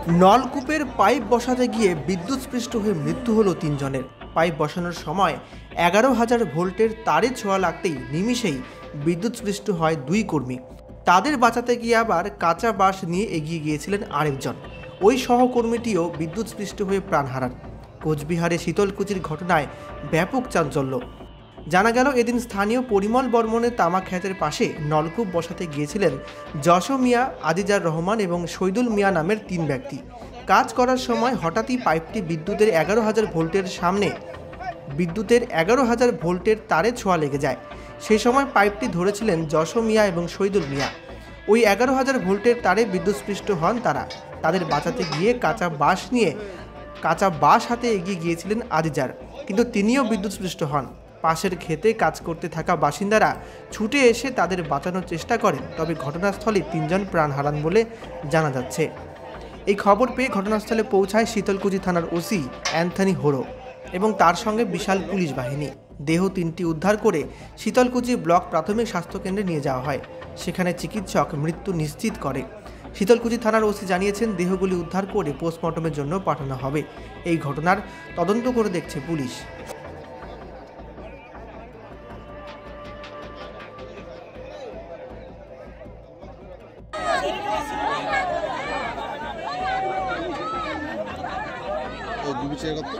নলকূপের পাইপ বসাতে গিয়ে বিদ্যুৎস্পৃষ্ট হয়ে মৃত্যু হলো ৩ জনের। পাইপ বসানোর সময় ১১,০০০ ভোল্টের তারে ছোঁয়া লাগতেই নিমিষেই বিদ্যুৎস্পৃষ্ট হয় ২ কর্মী। তাদের বাঁচাতে গিয়ে আবার কাঁচা বাঁশ নিয়ে এগিয়ে গিয়েছিলেন আরেকজন। ওই সহকর্মীটিও বিদ্যুৎস্পৃষ্ট হয়ে প্রাণ হারান। কোচবিহারে শীতলকুচির ঘটনায় ব্যাপক চাঞ্চল্য। জানা গেল, এদিন স্থানীয় পরিমল বর্মনের তামাক ক্ষেতের পাশে নলকূপ বসাতে গিয়েছিলেন যশো মিয়া, আজিজার রহমান এবং শহীদুল মিয়া নামের ৩ ব্যক্তি। কাজ করার সময় হঠাৎই পাইপটি বিদ্যুতের ১১,০০০ ভোল্টের তারে ছোঁয়া লেগে যায়। সেই সময় পাইপটি ধরেছিলেন যশো মিয়া এবং শহীদুল মিয়া। ওই ১১,০০০ ভোল্টের তারে বিদ্যুৎস্পৃষ্ট হন তারা। তাদের বাঁচাতে গিয়ে কাঁচা বাঁশ হাতে এগিয়ে গিয়েছিলেন আজিজার, কিন্তু তিনিও বিদ্যুৎস্পৃষ্ট হন। পাশের ক্ষেতে কাজ করতে থাকা বাসিন্দারা ছুটে এসে তাদের বাঁচানোর চেষ্টা করেন, তবে ঘটনাস্থলে ৩ জন প্রাণ হারান বলে জানা যাচ্ছে। এই খবর পেয়ে ঘটনাস্থলে পৌঁছায় শীতলকুচি থানার ওসি অ্যান্থনি হোরো এবং তার সঙ্গে বিশাল পুলিশ বাহিনী। দেহ ৩টি উদ্ধার করে শীতলকুচি ব্লক প্রাথমিক স্বাস্থ্যকেন্দ্রে নিয়ে যাওয়া হয়। সেখানে চিকিৎসক মৃত্যু নিশ্চিত করে। শীতলকুচি থানার ওসি জানিয়েছেন, দেহগুলি উদ্ধার করে পোস্টমর্টমের জন্য পাঠানো হবে। এই ঘটনার তদন্ত করে দেখছে পুলিশ। ও বিবেচনা করতে